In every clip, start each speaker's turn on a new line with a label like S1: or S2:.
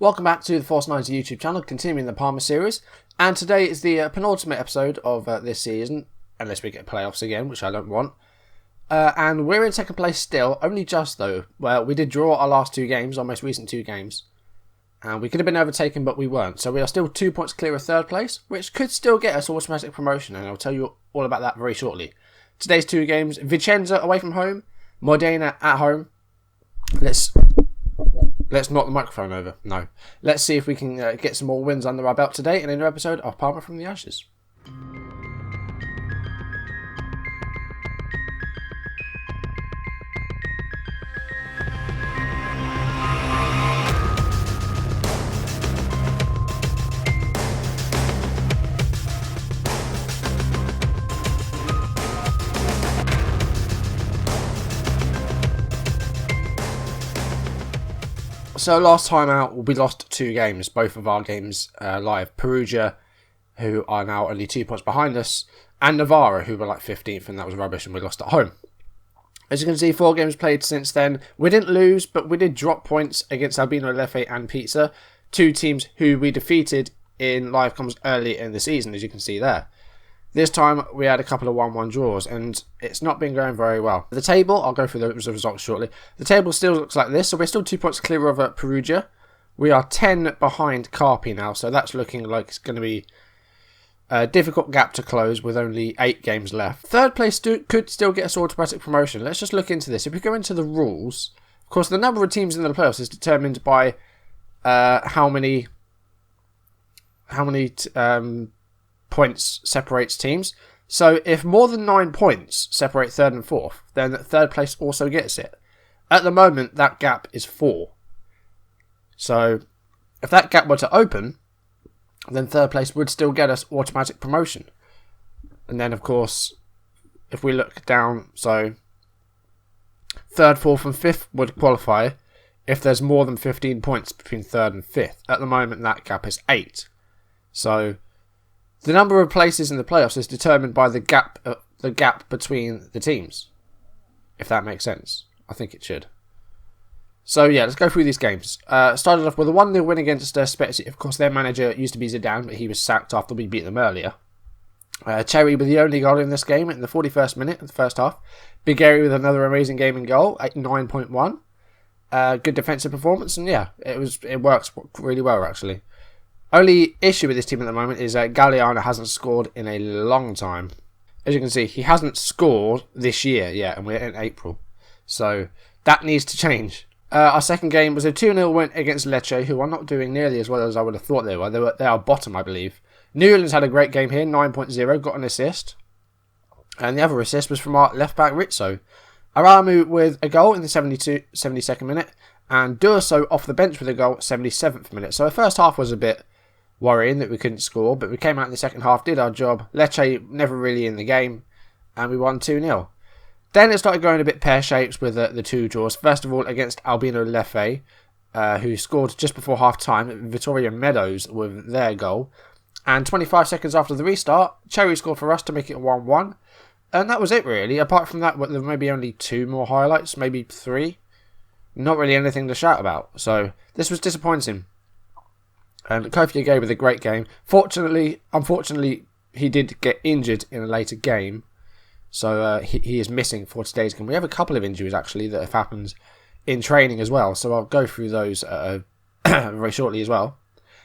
S1: Welcome back to the Force 90 YouTube channel, continuing the Parma series, and today is the penultimate episode of this season, unless we get playoffs again, which I don't want. And we're in second place still, only just though. Well, we did draw our last two games, our most recent two games, and we could have been overtaken, but we weren't. So we are still 2 points clear of third place, which could still get us automatic promotion, and I'll tell you all about that very shortly. Today's two games: Vicenza away from home, Modena at home. Let's knock the microphone over. No. Let's see if we can get some more wins under our belt today in a new episode of Parma from the Ashes. So last time out, we lost two games, both of our games live. Perugia, who are now only 2 points behind us, and Navarra, who were like 15th, and that was rubbish, and we lost at home. As you can see, 4 games played since then. We didn't lose, but we did drop points against Albino Leffe and Pizza, two teams who we defeated in live comms early in the season, as you can see there. This time, we had a couple of 1-1 draws, and it's not been going very well. The table, I'll go through those results shortly. The table still looks like this, so we're still 2 points clear of Perugia. We are 10 behind Carpi now, so that's looking like it's going to be a difficult gap to close with only 8 games left. Third place could still get us automatic promotion. Let's just look into this. If we go into the rules, of course, the number of teams in the playoffs is determined by how many points separates teams. So if more than 9 points separate third and fourth, then third place also gets it. At the moment, that gap is 4. So if that gap were to open, then third place would still get us automatic promotion. And then, of course, if we look down, so third, fourth and fifth would qualify if there's more than 15 points between third and fifth. At the moment, that gap is 8. So the number of places in the playoffs is determined by the gap between the teams, if that makes sense. I think it should. So yeah, let's go through these games. Started off with a 1-0 win against Spezia. Of course, their manager used to be Zidane, but he was sacked after we beat them earlier. Cherry with the only goal in this game in the 41st minute of the first half. Big Gary with another amazing game in goal at 9.1. Good defensive performance, and yeah, it works really well actually. Only issue with this team at the moment is Galliano hasn't scored in a long time. As you can see, he hasn't scored this year yet, and we're in April. So that needs to change. Our second game was a 2-0 win against Lecce, who are not doing nearly as well as I would have thought they were. They are bottom, I believe. Newlands had a great game here, 9.0, got an assist. And the other assist was from our left-back Rizzo. Aramu with a goal in the 72nd minute, and Durso off the bench with a goal 77th minute. So the first half was a bit worrying that we couldn't score, but we came out in the second half, did our job. Lecce never really in the game, and we won 2-0. Then it started going a bit pear-shaped with the two draws. First of all, against Albino Leffe, who scored just before half-time. Vittorio Meadows with their goal. And 25 seconds after the restart, Cherry scored for us to make it 1-1. And that was it, really. Apart from that, there may be only 2 more highlights, maybe 3. Not really anything to shout about. So this was disappointing. And Kofi gave with a great game. Unfortunately, he did get injured in a later game. So he is missing for today's game. We have a couple of injuries, actually, that have happened in training as well. So I'll go through those very shortly as well.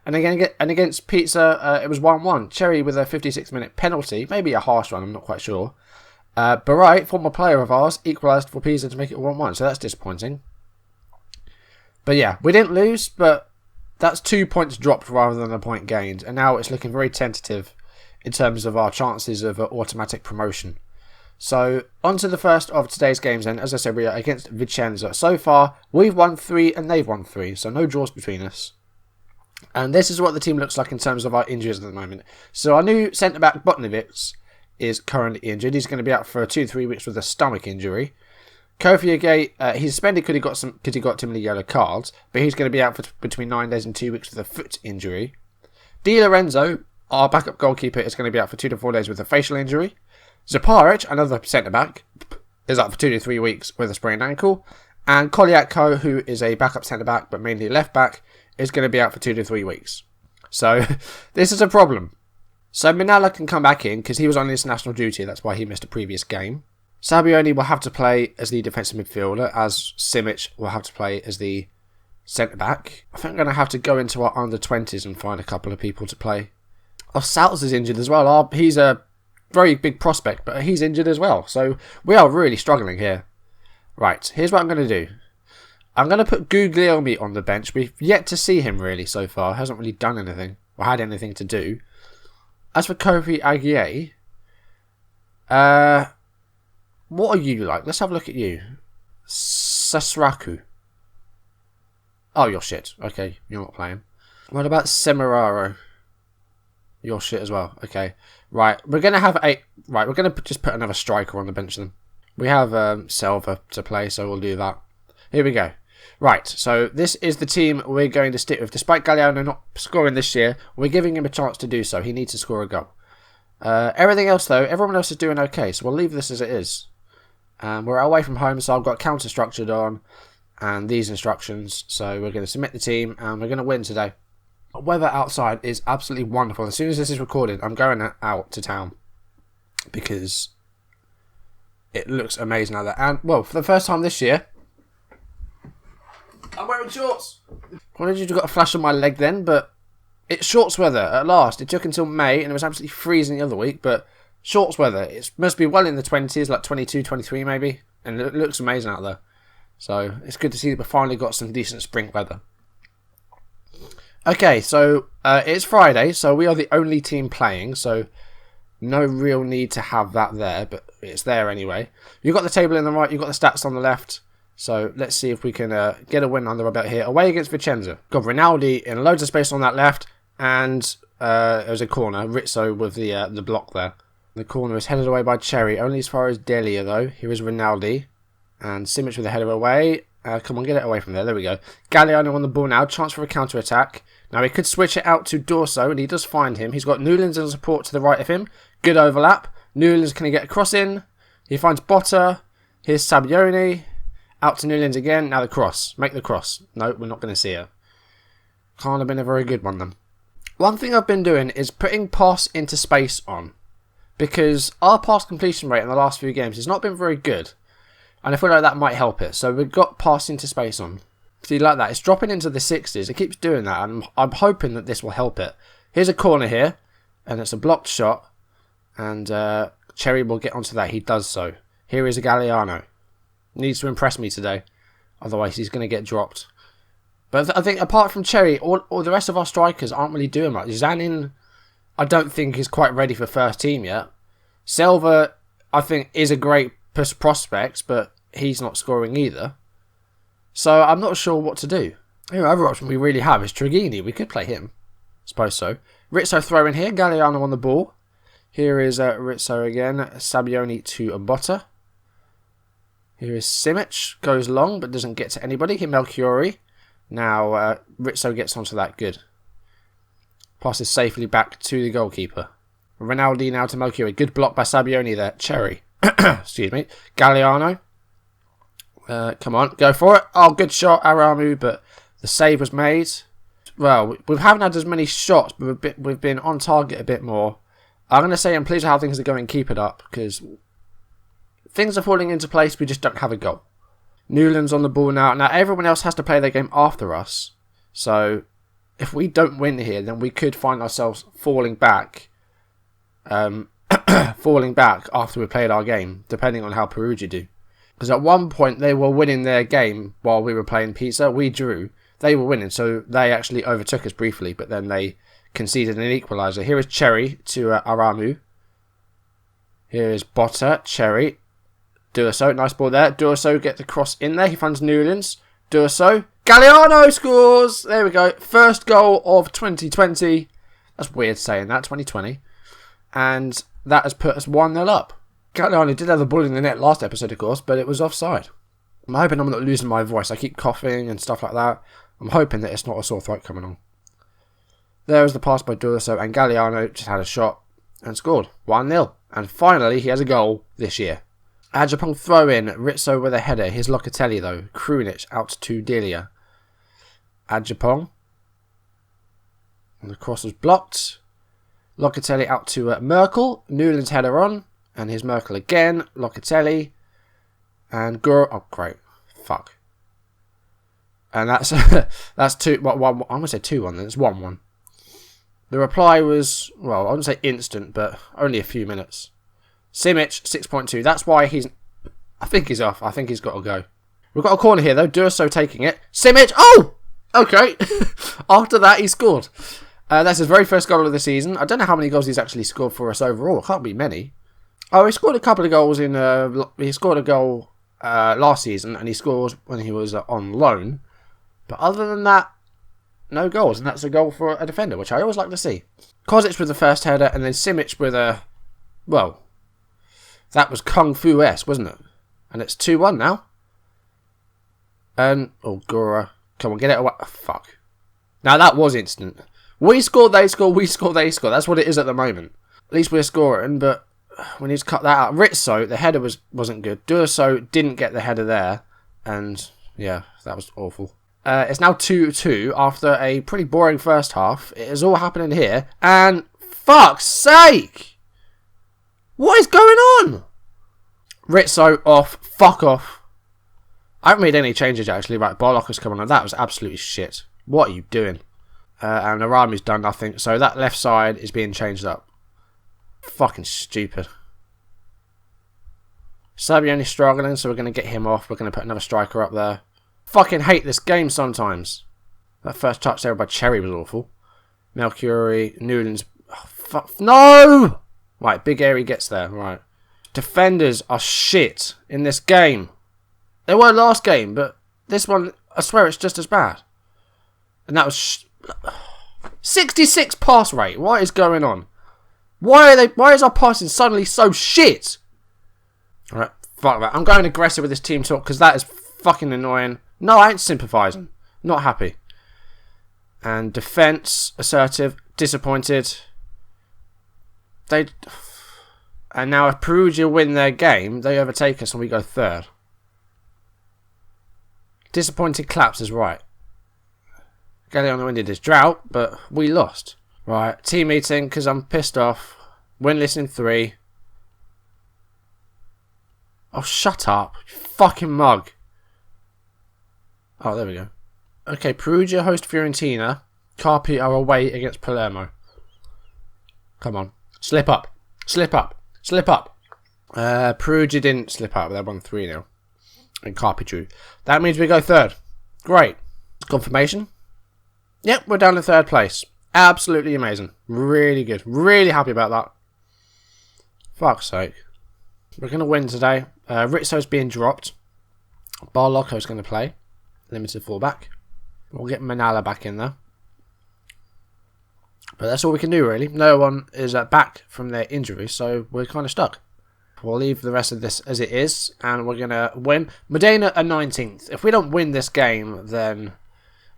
S1: And again, against Pizza, it was 1-1. Cherry with a 56-minute penalty. Maybe a harsh one, I'm not quite sure. Barai, former player of ours, equalised for Pisa to make it 1-1. So that's disappointing. But yeah, we didn't lose, but that's 2 points dropped rather than a point gained. And now it's looking very tentative in terms of our chances of automatic promotion. So, on to the first of today's games then. As I said, we are against Vicenza. So far, we've won 3 and they've won 3. So, no draws between us. And this is what the team looks like in terms of our injuries at the moment. So, our new centre-back, Botnovic, is currently injured. He's going to be out for 2-3 weeks with a stomach injury. Kofiagate, he's suspended because he got too many yellow cards. But he's going to be out for between 9 days and 2 weeks with a foot injury. Di Lorenzo, our backup goalkeeper, is going to be out for 2 to 4 days with a facial injury. Zaparic, another centre-back, is out for 2 to 3 weeks with a sprained ankle. And Koliatko, who is a backup centre-back, but mainly left-back, is going to be out for 2 to 3 weeks. So this is a problem. So Minella can come back in because he was on international duty. That's why he missed a previous game. Sabioni will have to play as the defensive midfielder, as Simic will have to play as the centre-back. I think I'm going to have to go into our under-20s and find a couple of people to play. Oh, Salz is injured as well. He's a very big prospect, but he's injured as well. So we are really struggling here. Right, here's what I'm going to do. I'm going to put Guglielmi on the bench. We've yet to see him really so far. Hasn't really done anything or had anything to do. As for Kofi Aguier, what are you like? Let's have a look at you. Sasraku. Oh, you're shit. Okay, you're not playing. What about Semeraro? You're shit as well. Okay. Right, we're going to have Right, we're going to just put another striker on the bench then. We have Selva to play, so we'll do that. Here we go. Right, so this is the team we're going to stick with. Despite Galliano not scoring this year, we're giving him a chance to do so. He needs to score a goal. Everything else, though, everyone else is doing okay, so we'll leave this as it is. We're away from home, so I've got counter structured on and these instructions. So we're going to submit the team and we're going to win today. Weather outside is absolutely wonderful. As soon as this is recorded, I'm going out to town because it looks amazing out there. And, well, for the first time this year, I'm wearing shorts. I wanted you to got a flash on my leg then, but it's shorts weather at last. It took until May and it was absolutely freezing the other week, but shorts weather. It must be well in the 20s, like 22, 23 maybe, and it looks amazing out there. So it's good to see that we finally got some decent spring weather. Okay, so it's Friday, so we are the only team playing, so no real need to have that there, but it's there anyway. You've got the table on the right, you've got the stats on the left. So let's see if we can get a win under our belt here. Away against Vicenza. Got Rinaldi in loads of space on that left. And it was a corner. Rizzo with the block there. The corner is headed away by Cherry. Only as far as Delia though. Here is Rinaldi. And Simic with the header away. Come on, get it away from there. There we go. Galliano on the ball now. Chance for a counter-attack. Now he could switch it out to Dorso. And he does find him. He's got Newlands and support to the right of him. Good overlap. Newlands can he get a cross in. He finds Botta. Here's Sabioni. Out to Newlands again. Now the cross. Make the cross. No, we're not going to see it. Can't have been a very good one then. One thing I've been doing is putting pass into space on. Because our pass completion rate in the last few games has not been very good. And I feel like that might help it. So we've got pass into space on. See, like that. It's dropping into the 60s. It keeps doing that. And I'm hoping that this will help it. Here's a corner here. And it's a blocked shot. And Cherry will get onto that. He does so. Here is a Galliano. Needs to impress me today. Otherwise he's going to get dropped. But I think apart from Cherry, all the rest of our strikers aren't really doing much. Zanin, I don't think is quite ready for first team yet. Selva, I think, is a great prospect, but he's not scoring either. So I'm not sure what to do. The other option we really have is Trigini. We could play him. Suppose so. Rizzo throw in here. Galliano on the ball. Here is Rizzo again. Sabioni to Botta. Here is Simic, goes long but doesn't get to anybody. Here Melchiori. Now Rizzo gets onto that, good. Passes safely back to the goalkeeper. Rinaldi now to Melchiori. Good block by Sabioni there. Cherry. Excuse me. Galliano. Come on, go for it. Oh, good shot, Aramu, but the save was made. Well, we haven't had as many shots, but we've been on target a bit more. I'm going to say I'm pleased with how things are going. Keep it up, because things are falling into place. We just don't have a goal. Newland's on the ball now. Now, everyone else has to play their game after us. So, if we don't win here, then we could find ourselves falling back. Falling back after we played our game, depending on how Perugia do. Because at one point, they were winning their game while we were playing Pisa. We drew. They were winning, so they actually overtook us briefly, but then they conceded an equaliser. Here is Cherry to Aramu. Here is Botta, Cherry. Durso, nice ball there. Durso get the cross in there. He finds Newlands. Durso. Galliano scores! There we go. First goal of 2020. That's weird saying that, 2020. And that has put us 1-0 up. Galliano did have the ball in the net last episode, of course, but it was offside. I'm hoping I'm not losing my voice. I keep coughing and stuff like that. I'm hoping that it's not a sore throat coming on. There is the pass by Durso, and Galliano just had a shot and scored. 1-0. And finally, he has a goal this year. Ajapong throw in. Rizzo with a header. Here's Locatelli though. Krunic out to Delia. Ajapong. And the cross was blocked. Locatelli out to Merkel. Newland's header on. And here's Merkel again. Locatelli. And Gur. Oh, great. Fuck. And that's that's 2. One, I'm going to say 2-1 then. It's 1-1. The reply was, well, I wouldn't say instant, but only a few minutes. Simic, 6.2. That's why he's... I think he's off. I think he's got to go. We've got a corner here, though. Durso taking it. Simic. Oh! Okay. After that, he scored. That's his very first goal of the season. I don't know how many goals he's actually scored for us overall. It can't be many. Oh, he scored a couple of goals in... he scored a goal last season, and he scored when he was on loan. But other than that, no goals, and that's a goal for a defender, which I always like to see. Kozic with the first header, and then Simic with a... Well, that was Kung Fu-esque, wasn't it? And it's 2-1 now. And... Oh, Gora. Come on, get it away. Oh, fuck. Now, that was instant. We scored, they score, we score, they score. That's what it is at the moment. At least we're scoring, but we need to cut that out. Rizzo, the header wasn't good. Durso didn't get the header there. And, yeah, that was awful. It's now 2-2 after a pretty boring first half. It is all happening here. And, fuck's sake! What is going on? Rizzo off. Fuck off. I haven't made any changes, actually. Right, Barlocker's coming on. That was absolutely shit. What are you doing? And Arami's done nothing. So that left side is being changed up. Fucking stupid. Sabioni's struggling, so we're going to get him off. We're going to put another striker up there. Fucking hate this game sometimes. That first touch there by Cherry was awful. Melchiori, Newlands. Oh, fuck. No! Right, Big Airy gets there. Right. Defenders are shit in this game. They were last game, but this one, I swear it's just as bad. And that was 66 pass rate. What is going on? Why is our passing suddenly so shit? Alright, fuck that. I'm going aggressive with this team talk because that is fucking annoying. No, I ain't sympathising. Not happy. And defence, assertive, disappointed. And now if Perugia win their game, they overtake us and we go third. Disappointed claps is right. Galliano ended his drought, but we lost. Right, team meeting because I'm pissed off. Winless in 3. Oh, shut up. You fucking mug. Oh, there we go. Okay, Perugia host Fiorentina. Carpi are away against Palermo. Come on. Slip up. Slip up. Slip up. Perugia didn't slip up. They won 3-0. And Carpi drew. That means we go third. Great. Confirmation. Yep, we're down in third place. Absolutely amazing. Really good. Really happy about that. Fuck's sake. We're going to win today. Rizzo's being dropped. Barlocco's going to play. Limited fullback. We'll get Manala back in there. But that's all we can do, really. No one is back from their injury, so we're kind of stuck. We'll leave the rest of this as it is, and we're going to win. Modena are 19th. If we don't win this game, then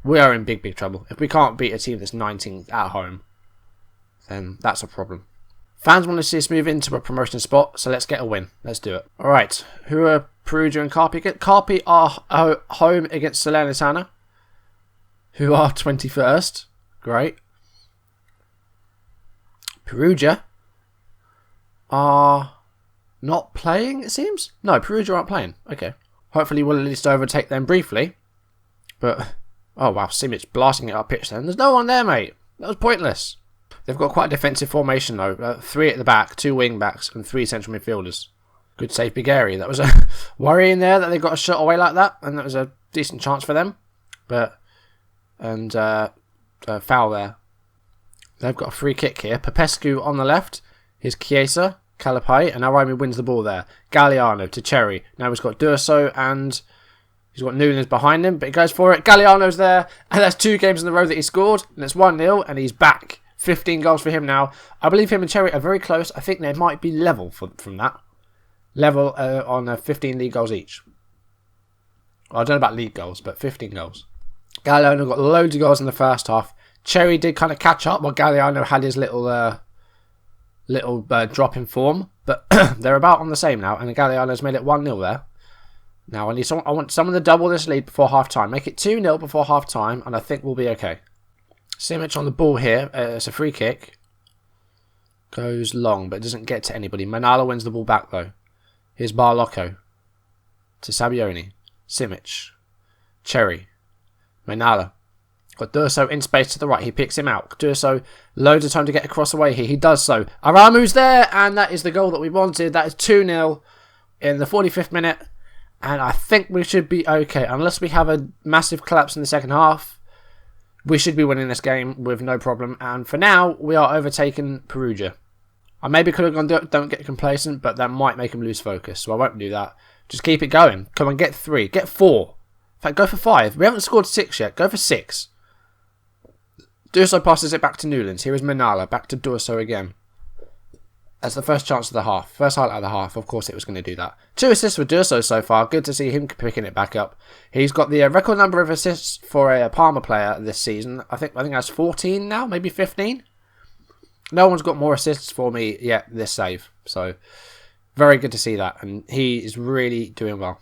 S1: we are in big, big trouble. If we can't beat a team that's 19th at home, then that's a problem. Fans want to see us move into a promotion spot, so let's get a win. Let's do it. Alright, who are Perugia and Carpi? Carpi are home against Salernitana, who are 21st. Great. Perugia are not playing, it seems? No, Perugia aren't playing. Okay. Hopefully we'll at least overtake them briefly. But, oh wow, Simic blasting it up pitch then. There's no one there, mate. That was pointless. They've got quite a defensive formation though. 3 at the back, 2 wing backs, and 3 central midfielders. Good save, Big Airy. That was a worrying there that they got a shot away like that, and that was a decent chance for them. But, and foul there. They've got a free kick here. Popescu on the left. Here's Chiesa, Calapai, and now Arami wins the ball there. Galliano to Cherry. Now he's got Durso and he's got Nunez behind him, but he goes for it. Galliano's there, and that's 2 games in a row that he scored, and it's 1-0, and he's back. 15 goals for him now. I believe him and Cherry are very close. I think they might be level from that. Level on 15 league goals each. Well, I don't know about league goals, but 15 goals. Galliano got loads of goals in the first half. Cherry did kind of catch up while Galliano had his little drop in form, but they're about on the same now, and Galliano's made it 1-0 there. Now I want someone to double this lead before half time. Make it 2-0 before half time, and I think we'll be okay. Simic on the ball here. It's a free kick. Goes long, but it doesn't get to anybody. Manala wins the ball back, though. Here's Barlocco. To Sabioni. Simic. Cherry. Manala. Got Durso in space to the right. He picks him out. Durso, loads of time to get across the way here. He does so. Aramu's there, and that is the goal that we wanted. That is 2-0 in the 45th minute. And I think we should be okay. Unless we have a massive collapse in the second half, we should be winning this game with no problem. And for now, we are overtaking Perugia. I maybe could have gone, don't get complacent, but that might make him lose focus. So I won't do that. Just keep it going. Come on, get 3. Get 4. In fact, go for 5. We haven't scored 6 yet. Go for 6. Durso passes it back to Newlands. Here is Manala. Back to Durso again. That's the first chance of the half. First highlight of the half. Of course it was going to do that. 2 assists for Durso so far. Good to see him picking it back up. He's got the record number of assists for a Parma player this season. I think that's 14 now. Maybe 15. No one's got more assists for me yet this save. So, very good to see that. And he is really doing well.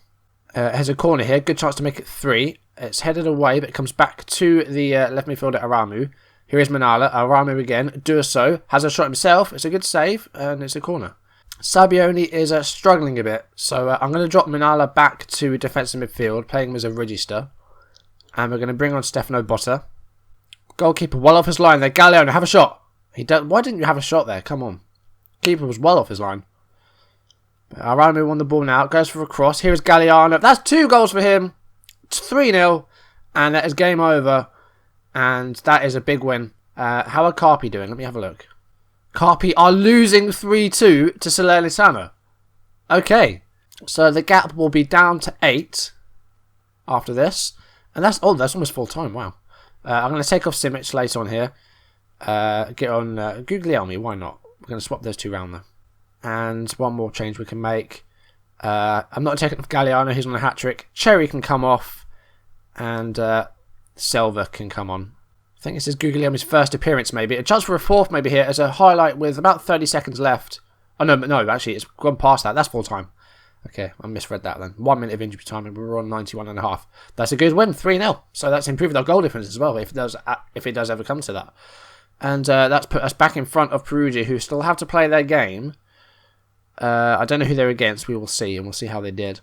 S1: Has a corner here. Good chance to make it 3. It's headed away, but it comes back to the left midfielder Aramu. Here is Manala. Aramu again. Durso has a shot himself. It's a good save, and it's a corner. Sabioni is struggling a bit, so I'm going to drop Manala back to defensive midfield, playing him as a register. And we're going to bring on Stefano Botta. Goalkeeper well off his line there. Galliano, have a shot. Why didn't you have a shot there? Come on. Keeper was well off his line. Aramu won the ball now. Goes for a cross. Here is Galliano. That's 2 goals for him. It's 3-0, and that is game over, and that is a big win. How are Carpi doing? Let me have a look. Carpi are losing 3-2 to Salernitana. Okay, so the gap will be down to 8 after this, and that's almost full time. Wow. I'm going to take off Simic later on here. Get on Guglielmi. Why not? We're going to swap those 2 round though, and one more change we can make. I'm not taking off Galliano, he's on a hat-trick. Cherry can come off, and Selva can come on. I think this is Guglielmi's first appearance, maybe. A chance for a 4th, maybe, here, as a highlight with about 30 seconds left. Oh, no, actually, it's gone past that. That's full time. Okay, I misread that then. 1 minute of injury time, and we were on 91.5. That's a good win, 3-0. So that's improved our goal difference as well, if it does ever come to that. And that's put us back in front of Perugia, who still have to play their game. I don't know who they're against. We will see, and we'll see how they did.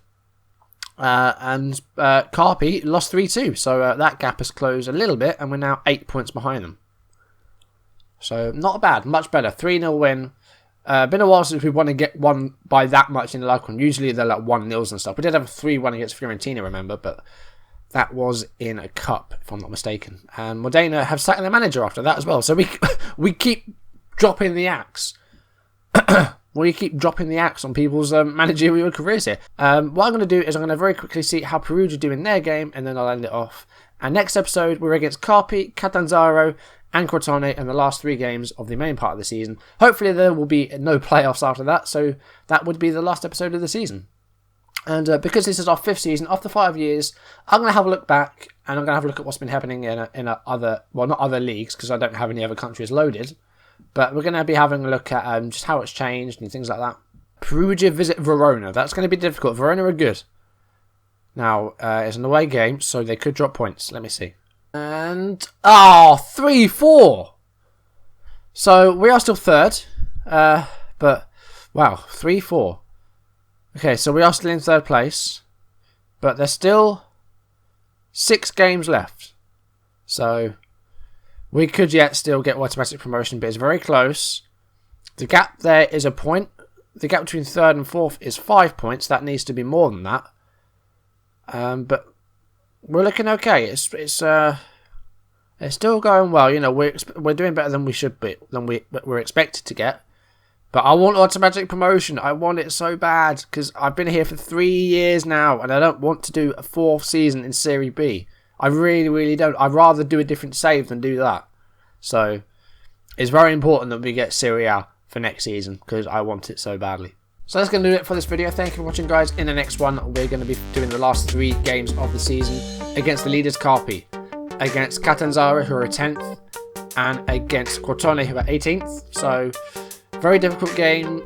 S1: And Carpi lost 3-2, so that gap has closed a little bit, and we're now 8 points behind them. So not bad, much better. 3-0 win. Been a while since we want to get one by that much in the Lycon. Usually they're like 1-0s and stuff. We did have a 3-1 against Fiorentina, remember, but that was in a cup, if I'm not mistaken. And Modena have sacked their manager after that as well. So we keep dropping the axe. We keep dropping the axe on people's managerial careers here. What I'm going to do is I'm going to very quickly see how Perugia do in their game, and then I'll end it off. And next episode, we're against Carpi, Catanzaro, and Crotone in the last 3 games of the main part of the season. Hopefully there will be no playoffs after that, so that would be the last episode of the season. And because this is our 5th season, after 5 years, I'm going to have a look back, and I'm going to have a look at what's been happening in other, well, not other leagues, because I don't have any other countries loaded. But we're going to be having a look at just how it's changed and things like that. Perugia visit Verona. That's going to be difficult. Verona are good. Now, it's an away game, so they could drop points. Let me see. And, 3-4. So, we are still 3rd. But, wow, 3-4. Okay, so we are still in 3rd place. But there's still 6 games left. So we could yet still get automatic promotion, but it's very close. The gap there is a point. The gap between 3rd and 4th is 5 points. That needs to be more than that. But we're looking okay. It's still going well. You know, we're doing better than we should be, than we're expected to get. But I want automatic promotion. I want it so bad because I've been here for 3 years now, and I don't want to do a 4th season in Serie B. I really, really don't. I'd rather do a different save than do that. So it's very important that we get Serie A for next season because I want it so badly. So that's going to do it for this video. Thank you for watching, guys. In the next one, we're going to be doing the last 3 games of the season against the leaders Carpi, against Catanzaro, who are 10th, and against Crotone, who are 18th. So very difficult game.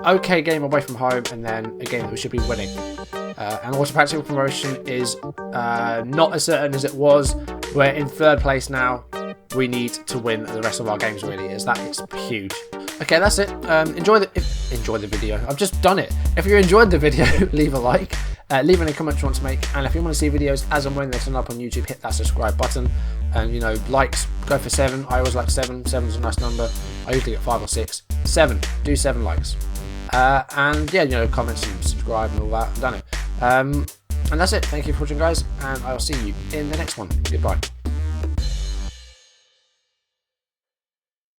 S1: Okay game away from home, and then a game that we should be winning. And automatic promotion is not as certain as it was. We're in 3rd place now. we need to win the rest of our games, really, as that is huge. Okay, that's it. Enjoy the video. I've just done it. If you enjoyed the video, leave a like. Leave any comments you want to make. And if you want to see videos as and when they turn up on YouTube, hit that subscribe button. And, you know, likes, go for 7. I always like 7. 7's a nice number. I usually get 5 or 6. 7. Do 7 likes. And, yeah, you know, comments and subscribe and all that. I've done it. And that's it. Thank you for watching, guys. And I will see you in the next one. Goodbye.